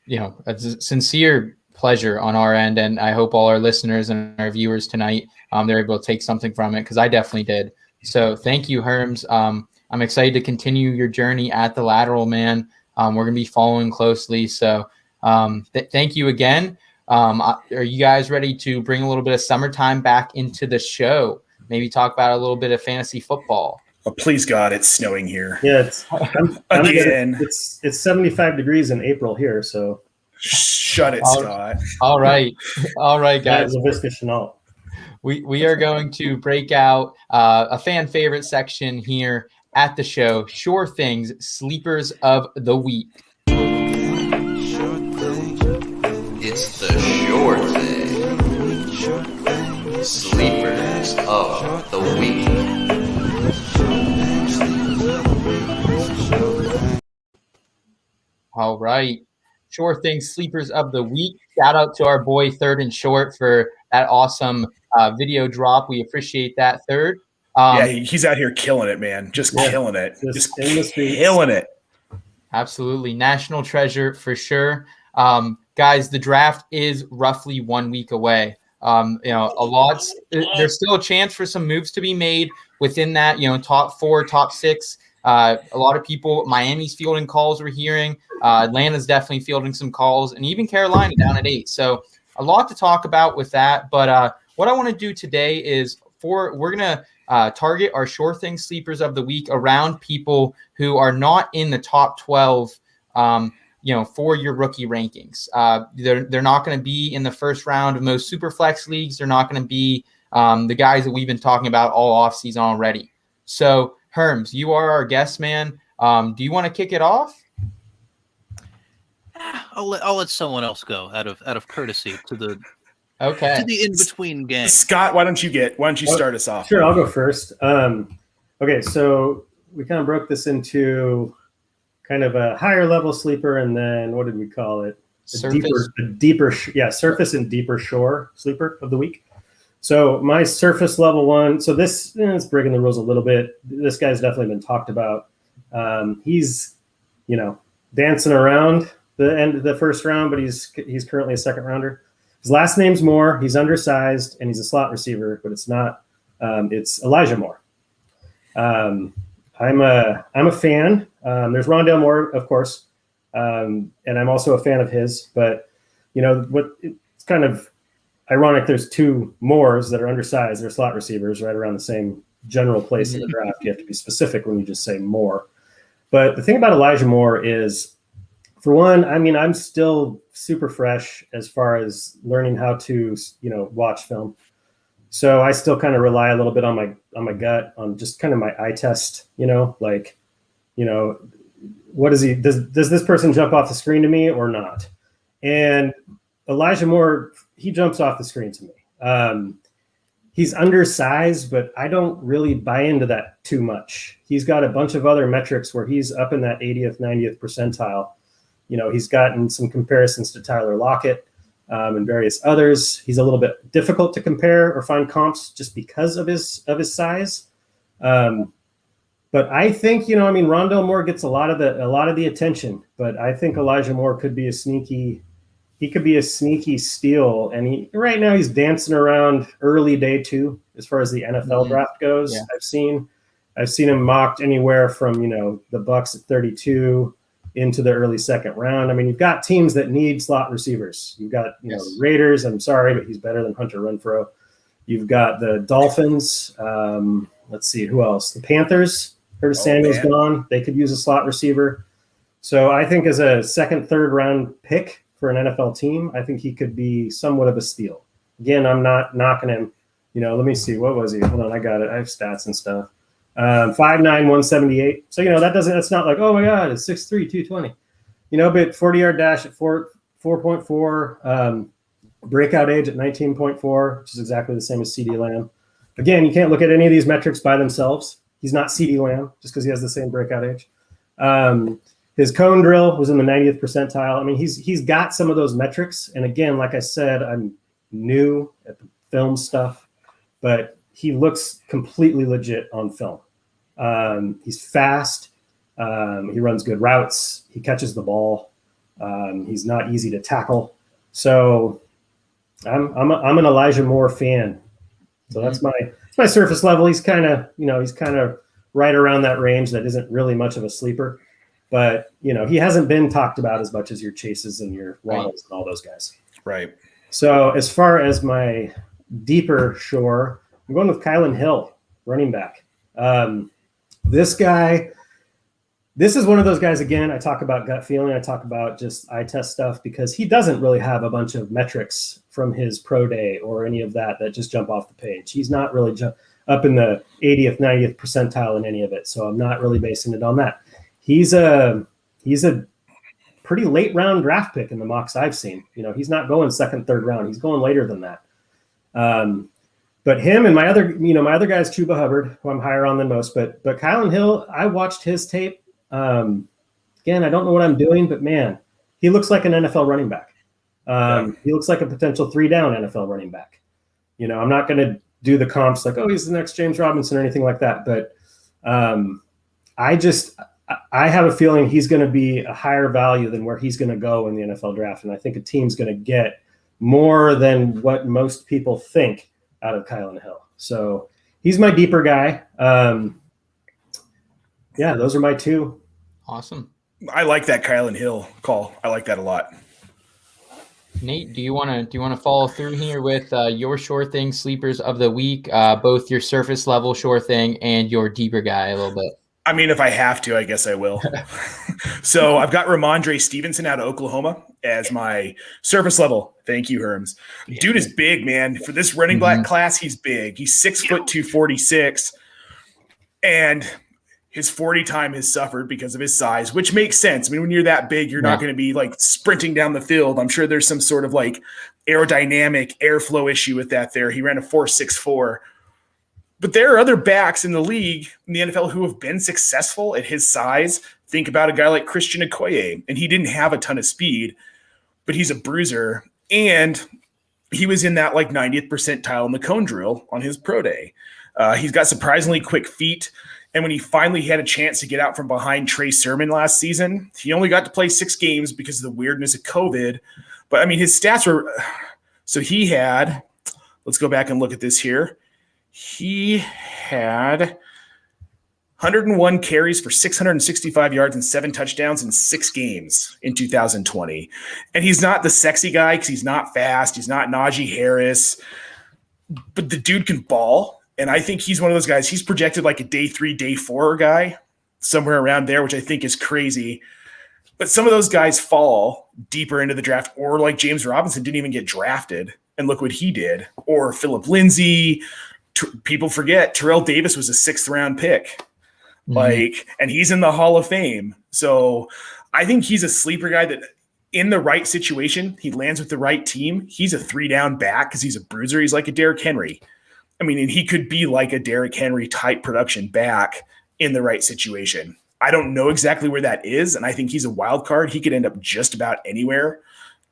a sincere pleasure on our end, and I hope all our listeners and our viewers tonight, they're able to take something from it, because I definitely did. So thank you, Herms. I'm excited to continue your journey at the Lateral, man. We're going to be following closely. So thank you again. Are you guys ready to bring a little bit of summertime back into the show? Maybe talk about a little bit of fantasy football. Oh, please God, it's snowing here. Yeah, it's 75 degrees in April here, so shut it, Scott. All right, guys. We are going to break out a fan favorite section here at the show. Sure Things, Sleepers of the Week. It's the Sure Thing. Sleepers of the Week. All right. Sure Thing, Sleepers of the Week. Shout out to our boy Third and Short for that awesome video drop. We appreciate that, Third. He's out here killing it, man. Just killing it. Just killing it. Absolutely. National treasure for sure. Guys, the draft is roughly 1 week away. There's still a chance for some moves to be made within that, top 4, top 6. A lot of people, Miami's fielding calls we're hearing. Atlanta's definitely fielding some calls, and even Carolina down at 8. So a lot to talk about with that. But what I want to do today is we're gonna target our sure thing sleepers of the week around people who are not in the top 12. For your rookie rankings. They're not going to be in the first round of most super flex leagues. They're not going to be the guys that we've been talking about all offseason already. So, Herms, you are our guest man. Do you want to kick it off? I'll let someone else go out of courtesy to the in-between gang. Scott, why don't you start us off? Sure, I'll go first. Okay, so we kind of broke this into kind of a higher level sleeper, and then what did we call it? Surface and deeper shore sleeper of the week. So my surface level one. So this is breaking the rules a little bit. This guy's definitely been talked about. He's dancing around the end of the first round, but he's currently a second rounder. His last name's Moore. He's undersized and he's a slot receiver, but it's not. It's Elijah Moore. I'm a fan. There's Rondale Moore, of course, and I'm also a fan of his. But it's kind of ironic. There's two Moores that are undersized. They're slot receivers right around the same general place in the draft. You have to be specific when you just say Moore. But the thing about Elijah Moore is, for one, I mean, I'm still super fresh as far as learning how to watch film. So I still kind of rely a little bit on my gut, on just kind of my eye test, what is he, does this person jump off the screen to me or not? And Elijah Moore, he jumps off the screen to me. He's undersized, but I don't really buy into that too much. He's got a bunch of other metrics where he's up in that 80th, 90th percentile. He's gotten some comparisons to Tyler Lockett. And various others. He's a little bit difficult to compare or find comps just because of his size. But I think, Rondale Moore gets a lot of the attention, but I think Elijah Moore could be a sneaky steal. And right now he's dancing around early day 2 as far as the NFL draft goes. Yeah. I've seen him mocked anywhere from, the Bucs at 32 into the early second round. I mean, you've got teams that need slot receivers. You've got, the Raiders. I'm sorry, but he's better than Hunter Renfrow. You've got the Dolphins. Let's see, who else? The Panthers. Curtis Samuel's gone. They could use a slot receiver. So I think as a second, third round pick for an NFL team, I think he could be somewhat of a steal. Again, I'm not knocking him. Let me see. What was he? Hold on, I got it. I have stats and stuff. 5'9", 178. So, that's not like, oh my God, it's 6'3", 220. But 40-yard dash at 4.4, breakout age at 19.4, which is exactly the same as CeeDee Lamb. Again, you can't look at any of these metrics by themselves. He's not CeeDee Lamb just because he has the same breakout age. His cone drill was in the 90th percentile. I mean, he's got some of those metrics. And again, like I said, I'm new at the film stuff, but he looks completely legit on film. He's fast. He runs good routes. He catches the ball. He's not easy to tackle. So I'm an Elijah Moore fan. So that's my surface level. He's kind of right around that range. That isn't really much of a sleeper, but he hasn't been talked about as much as your Chases and your Waddles and all those guys. Right. So as far as my deeper shore, I'm going with Kylan Hill, running back. This is one of those guys, again, I talk about gut feeling. I talk about just eye test stuff because he doesn't really have a bunch of metrics from his pro day or any of that just jump off the page. He's not really up in the 80th, 90th percentile in any of it. So I'm not really basing it on that. He's a pretty late round draft pick in the mocks I've seen. He's not going second, third round. He's going later than that. But him and my other guy is Chuba Hubbard, who I'm higher on than most. But Kylan Hill, I watched his tape. Again, I don't know what I'm doing, but man, he looks like an NFL running back. He looks like a potential 3-down NFL running back. I'm not going to do the comps like, oh, he's the next James Robinson or anything like that. But I have a feeling he's going to be a higher value than where he's going to go in the NFL draft. And I think a team's going to get more than what most people think out of Kylan Hill. So he's my deeper guy. Those are my two. Awesome. I like that Kylan Hill call. I like that a lot. Nate, do you want to follow through here with your sure thing sleepers of the week, both your surface level sure thing and your deeper guy a little bit? I mean, if I have to, I guess I will. So I've got Ramondre Stevenson out of Oklahoma as my surface level. Thank you, Herms. Dude is big, man. For this running back class, he's big. He's 6 foot 246, and his 40 time has suffered because of his size, which makes sense. I mean, when you're that big, you're not going to be like sprinting down the field. I'm sure there's some sort of like aerodynamic airflow issue with that there. He ran a 4.64. But there are other backs in the league, in the NFL, who have been successful at his size. Think about a guy like Christian Okoye, and he didn't have a ton of speed, but he's a bruiser. And he was in that like 90th percentile in the cone drill on his pro day. He's got surprisingly quick feet. And when he finally had a chance to get out from behind Trey Sermon last season, he only got to play 6 games because of the weirdness of COVID. But I mean, his stats were – so he had – let's go back and look at this here. He had 101 carries for 665 yards and 7 touchdowns in 6 games in 2020. And he's not the sexy guy because he's not fast. He's not Najee Harris. But the dude can ball. And I think he's one of those guys. He's projected like a day 3, day 4 guy, somewhere around there, which I think is crazy. But some of those guys fall deeper into the draft, or like James Robinson didn't even get drafted. And look what he did. Or Phillip Lindsay. People forget Terrell Davis was a 6th round pick. And he's in the Hall of Fame. So I think he's a sleeper guy that in the right situation, he lands with the right team. He's a 3-down back because he's a bruiser. He's like a Derrick Henry. I mean, and he could be like a Derrick Henry type production back in the right situation. I don't know exactly where that is, and I think he's a wild card. He could end up just about anywhere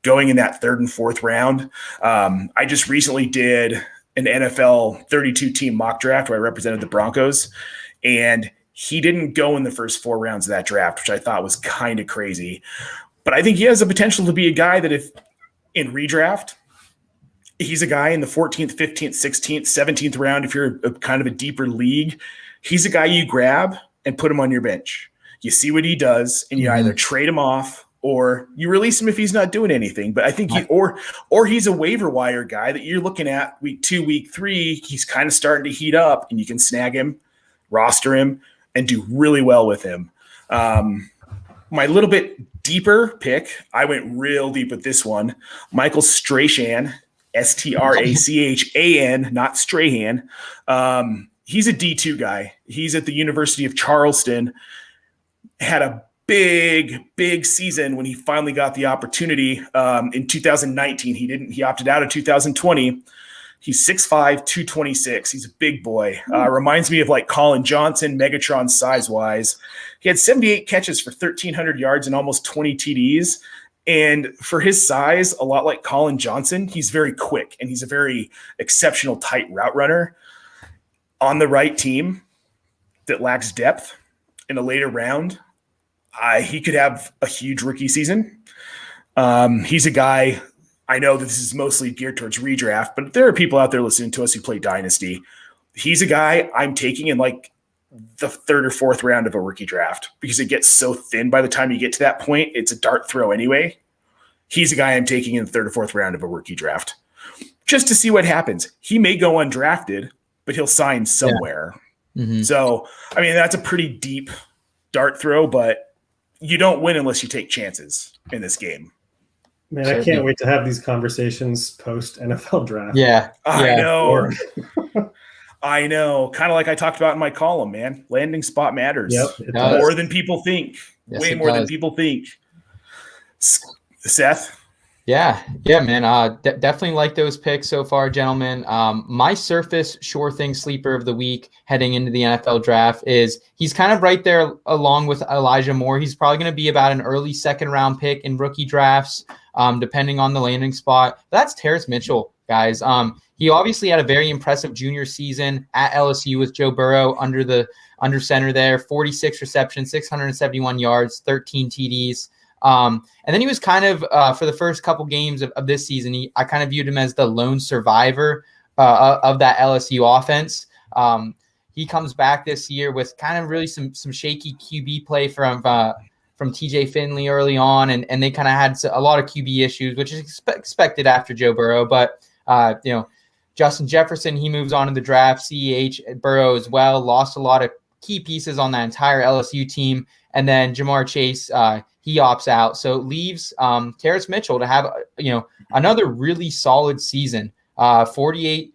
going in that 3rd and 4th round. I just recently did an NFL 32-team mock draft where I represented the Broncos, and he didn't go in the first 4 rounds of that draft, which I thought was kind of crazy. But I think he has the potential to be a guy that if in redraft, he's a guy in the 14th, 15th, 16th, 17th round. If you're a kind of a deeper league, he's a guy you grab and put him on your bench. You see what he does, and you either trade him off or you release him if he's not doing anything. But I think or he's a waiver wire guy that you're looking at week 2, week 3. He's kind of starting to heat up, and you can snag him, roster him, and do really well with him. My little bit deeper pick, I went real deep with this one. Michael Strahan. Strachan, not Strahan. He's a D2 guy. He's at the University of Charleston. Had a big season when he finally got the opportunity. In 2019, he opted out of 2020. He's 6'5", 226. He's a big boy. Reminds me of like Colin Johnson, Megatron size-wise. He had 78 catches for 1,300 yards and almost 20 TDs. And for his size, a lot like Colin Johnson, he's very quick and he's a very exceptional tight route runner. On the right team that lacks depth in a later round, he could have a huge rookie season. He's a guy, I know this is mostly geared towards redraft, but there are people out there listening to us who play Dynasty. He's a guy I'm taking in like the 3rd or 4th round of a rookie draft because it gets so thin by the time you get to that point. It's a dart throw anyway. He's a guy I'm taking in the 3rd or 4th round of a rookie draft just to see what happens. He may go undrafted, but he'll sign somewhere. Yeah. So, I mean, that's a pretty deep dart throw, but you don't win unless you take chances in this game. Man, I can't wait to have these conversations post NFL draft. Yeah. I know. I know. Kind of like I talked about in my column, man. Landing spot matters. Yep, more than people think. Yes, way more than people think. Seth? Yeah, man. Definitely like those picks so far, gentlemen. My surface sure thing sleeper of the week heading into the NFL draft is he's kind of right there along with Elijah Moore. He's probably going to be about an early 2nd round pick in rookie drafts, depending on the landing spot. That's Terrace Mitchell, guys. He obviously had a very impressive junior season at LSU with Joe Burrow under center there, 46 receptions, 671 yards, 13 TDs. And then he was kind of, for the first couple games of this season, I kind of viewed him as the lone survivor of that LSU offense. He comes back this year with kind of really some shaky QB play from from TJ Finley early on, and they kind of had a lot of QB issues, which is expected after Joe Burrow. But, Justin Jefferson, he moves on in the draft. CEH, Burrow as well, lost a lot of key pieces on that entire LSU team. And then Jamar Chase, he opts out. So it leaves Terrace Mitchell to have, another really solid season. 48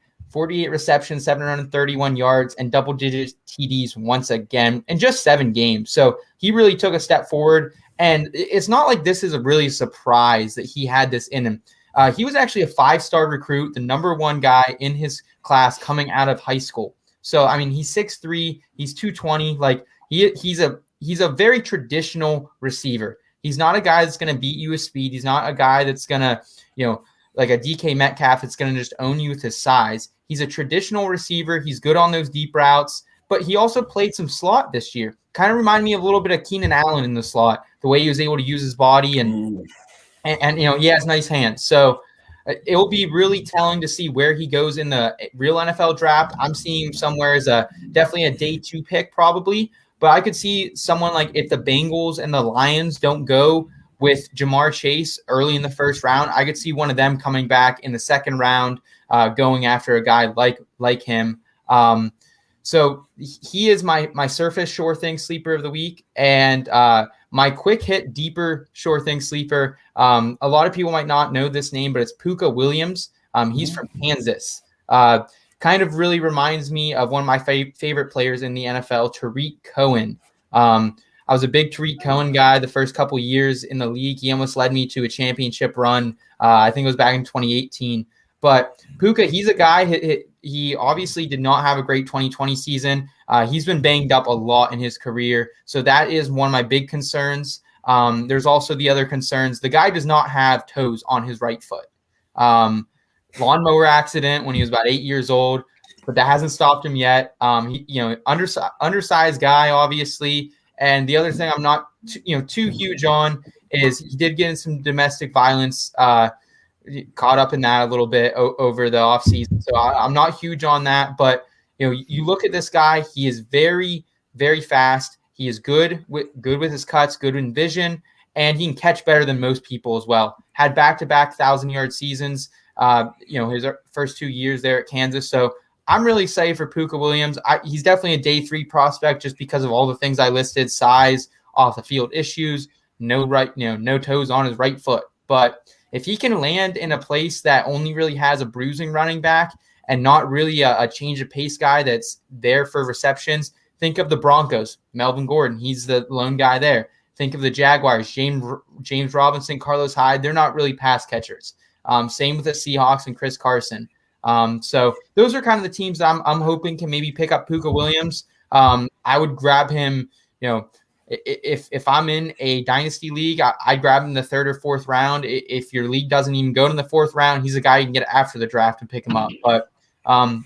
receptions, 731 yards, and double-digit TDs once again in just 7 games. So he really took a step forward. And it's not like this is a really surprise that he had this in him. He was actually a 5-star recruit, the number 1 guy in his class coming out of high school. So, I mean, he's 6'3", he's 220. Like, he's a very traditional receiver. He's not a guy that's going to beat you with speed. He's not a guy that's going to, like a DK Metcalf, that's going to just own you with his size. He's a traditional receiver. He's good on those deep routes, but he also played some slot this year. Kind of reminded me a little bit of Keenan Allen in the slot, the way he was able to use his body and he has nice hands. So it will be really telling to see where he goes in the real NFL draft. I'm seeing him somewhere as definitely a day 2 pick probably, but I could see someone like if the Bengals and the Lions don't go with Jamar Chase early in the first round, I could see one of them coming back in the second round, going after a guy like him. So he is my surface sure thing sleeper of the week. And my quick hit deeper sure thing sleeper. A lot of people might not know this name, but it's Puka Williams. He's from Kansas. Kind of really reminds me of one of my favorite players in the NFL, Tariq Cohen. I was a big Tariq Cohen guy the first couple years in the league. He almost led me to a championship run. I think it was back in 2018. But Puka, he's a guy, he obviously did not have a great 2020 season. He's been banged up a lot in his career. So that is one of my big concerns. There's also the other concerns. The guy does not have toes on his right foot. Lawnmower accident when he was about 8 years old, but that hasn't stopped him yet. Undersized guy, obviously. And the other thing I'm not too huge on is he did get in some domestic violence, caught up in that a little bit over the offseason. So I'm not huge on that. But, you look at this guy, he is very, very fast. He is good with his cuts, good in vision, and he can catch better than most people as well. Had back-to-back 1,000-yard seasons, his first 2 years there at Kansas. So I'm really excited for Puka Williams. He's definitely a day 3 prospect just because of all the things I listed: size, off the field issues, no toes on his right foot. But if he can land in a place that only really has a bruising running back and not really a change of pace guy that's there for receptions, think of the Broncos, Melvin Gordon. He's the lone guy there. Think of the Jaguars, James Robinson, Carlos Hyde. They're not really pass catchers. Same with the Seahawks and Chris Carson. So those are kind of the teams that I'm hoping can maybe pick up Puka Williams. I would grab him, if I'm in a dynasty league, I'd grab him in the 3rd or 4th round. If your league doesn't even go to the 4th round, he's a guy you can get after the draft and pick him up. But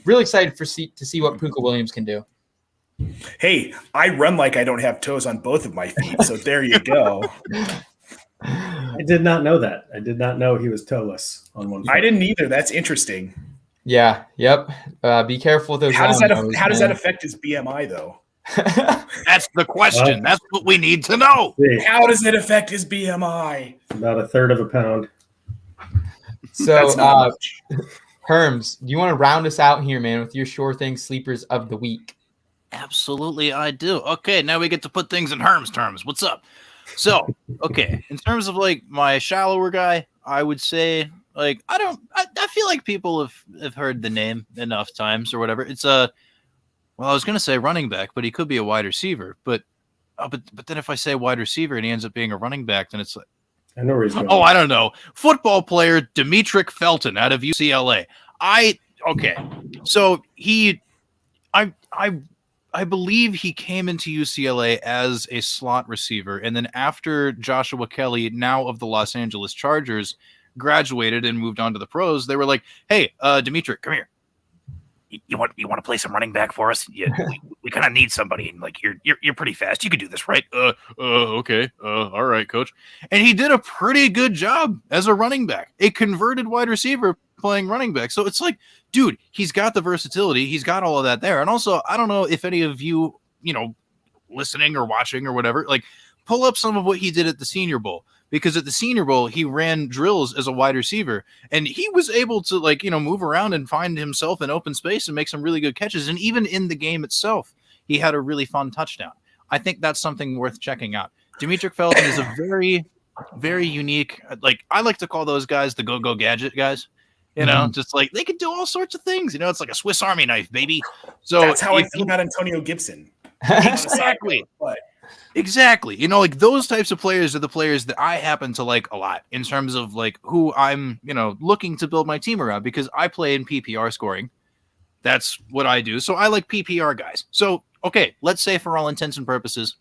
really excited to see what Puka Williams can do. Hey, I run like I don't have toes on both of my feet, so there you go. I did not know that. I did not know he was toeless on one foot. I didn't either. That's interesting. Yeah. Yep. Be careful with those. How does that affect his BMI though? That's the question. That's what we need to know. How does it affect his BMI? About 1/3 of a pound. So, Herms, do you want to round us out here, man, with your sure thing sleepers of the week? Absolutely, I do. Okay, now we get to put things in Herms terms. What's up? So, okay, in terms of like my shallower guy, I would say like I feel like people have heard the name enough times or whatever. It's I was gonna say running back, but he could be a wide receiver. But then if I say wide receiver and he ends up being a running back, then it's like I know where he's going. Oh, I don't know. Football player Demetric Felton out of UCLA. So I believe he came into UCLA as a slot receiver, and then after Joshua Kelly, now of the Los Angeles Chargers, graduated and moved on to the pros, they were like, "Hey, Demetric, come here. You want to play some running back for us? Yeah, we kind of need somebody. And like you're pretty fast. You could do this, right? Okay. All right, coach." And he did a pretty good job as a running back, a converted wide receiver playing running back. So it's like, dude, he's got the versatility. He's got all of that there. And also, I don't know if any of you, listening or watching or whatever, like pull up some of what he did at the Senior Bowl, because at the Senior Bowl, he ran drills as a wide receiver, and he was able to, like, you know, move around and find himself in open space and make some really good catches. And even in the game itself, he had a really fun touchdown. I think that's something worth checking out. Demetric Felton is a very, very unique, like, I like to call those guys the go-go gadget guys. You know, just like they could do all sorts of things. You know, it's like a Swiss Army knife, baby. So that's how I feel about Antonio Gibson. Exactly. Exactly. You know, like those types of players are the players that I happen to like a lot in terms of like who I'm, you know, looking to build my team around, because I play in PPR scoring. That's what I do. So I like PPR guys. So, okay, let's say for all intents and purposes,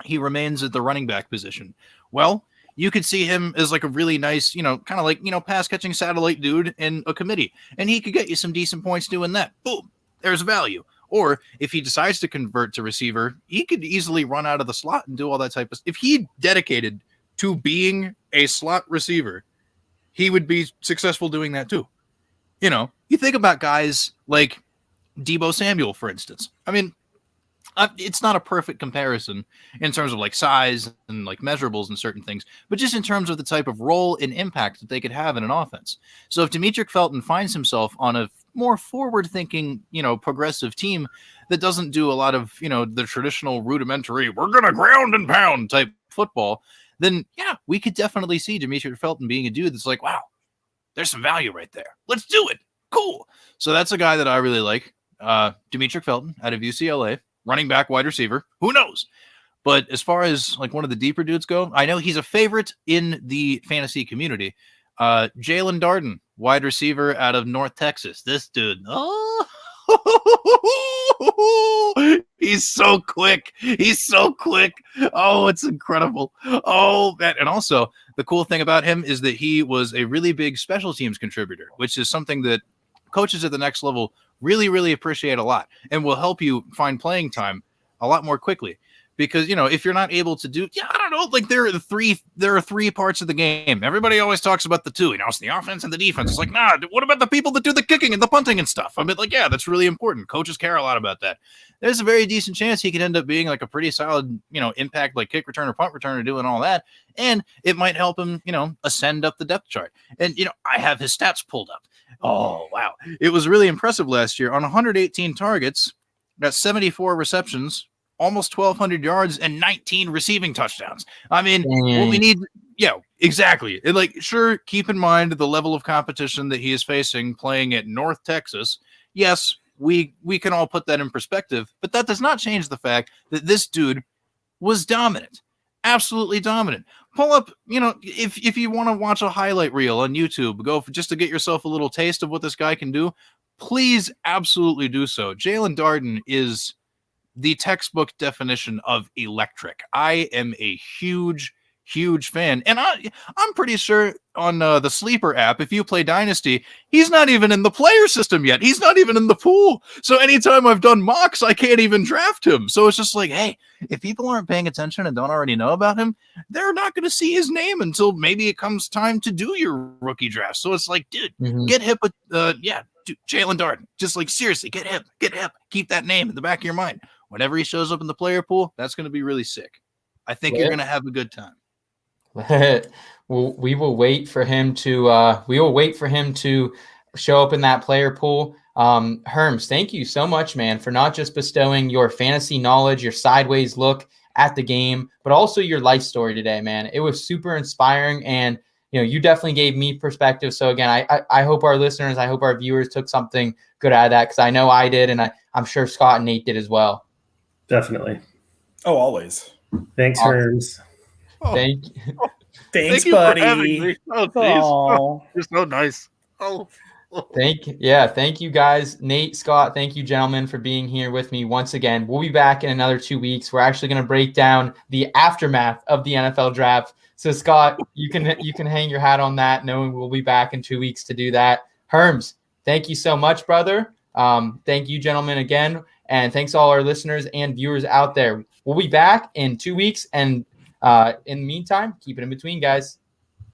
he remains at the running back position. Well, you could see him as like a really nice, you know, kind of like, you know, pass catching satellite dude in a committee, and he could get you some decent points doing that. Boom, there's value. Or if he decides to convert to receiver, he could easily run out of the slot and do all that type of stuff. If he dedicated to being a slot receiver, he would be successful doing that too. You know, you think about guys like Deebo Samuel, for instance. I mean, it's not a perfect comparison in terms of like size and like measurables and certain things, but just in terms of the type of role and impact that they could have in an offense. So if Demetric Felton finds himself on a more forward-thinking, you know, progressive team that doesn't do a lot of, you know, the traditional rudimentary, we're going to ground and pound type football, then yeah, we could definitely see Demetric Felton being a dude that's like, wow, there's some value right there. Let's do it. Cool. So that's a guy that I really like. Demetric Felton out of UCLA. Running back, wide receiver, who knows? But as far as like one of the deeper dudes go, I know he's a favorite in the fantasy community. Jalen Darden, wide receiver out of North Texas. This dude, he's so quick. He's so quick. Oh, it's incredible. Oh, man. And also, the cool thing about him is that he was a really big special teams contributor, which is something that coaches at the next level really, really appreciate a lot, and will help you find playing time a lot more quickly. Because, you know, if you're not able to do, I don't know, like there are three parts of the game. Everybody always talks about the two, you know, it's the offense and the defense. It's like, nah, what about the people that do the kicking and the punting and stuff? I mean, like, yeah, that's really important. Coaches care a lot about that. There's a very decent chance he could end up being like a pretty solid, you know, impact, like kick returner, punt returner, doing all that. And it might help him, you know, ascend up the depth chart. And, you know, I have his stats pulled up. Oh, wow. It was really impressive last year. On 118 targets, got 74 receptions, almost 1,200 yards, and 19 receiving touchdowns. I mean, what we need, yeah, exactly. And like, sure, keep in mind the level of competition that he is facing playing at North Texas. Yes, we can all put that in perspective, but that does not change the fact that this dude was dominant. Absolutely dominant. Pull up, you know, if you want to watch a highlight reel on YouTube, go for, just to get yourself a little taste of what this guy can do, please absolutely do so. Jalen Darden is the textbook definition of electric. I am a huge fan. And I'm pretty sure on the Sleeper app, if you play Dynasty, he's not even in the player system yet. He's not even in the pool. So anytime I've done mocks, I can't even draft him. So it's just like, hey, if people aren't paying attention and don't already know about him, they're not going to see his name until maybe it comes time to do your rookie draft. So it's like, dude, get hip with, Jalen Darden. Just like, seriously, get hip. Keep that name in the back of your mind. Whenever he shows up in the player pool, that's going to be really sick. I think you're going to have a good time. We will wait for him to show up in that player pool. Herms, thank you so much, man, for not just bestowing your fantasy knowledge, your sideways look at the game, but also your life story today, man. It was super inspiring, and you know, you definitely gave me perspective. So again, I hope our listeners, I hope our viewers took something good out of that, because I know I did, and I'm sure Scott and Nate did as well. Definitely. Oh, always. Thanks, Herms. Thank you. Thanks, buddy. Oh, you're so nice. Oh. Thank you guys. Nate, Scott, thank you, gentlemen, for being here with me once again. We'll be back in another 2 weeks. We're actually going to break down the aftermath of the NFL draft. So, Scott, you can hang your hat on that, knowing we'll be back in 2 weeks to do that. Herms, thank you so much, brother. Thank you, gentlemen, again. And thanks all our listeners and viewers out there. We'll be back in 2 weeks. And in the meantime, keep it in between, guys.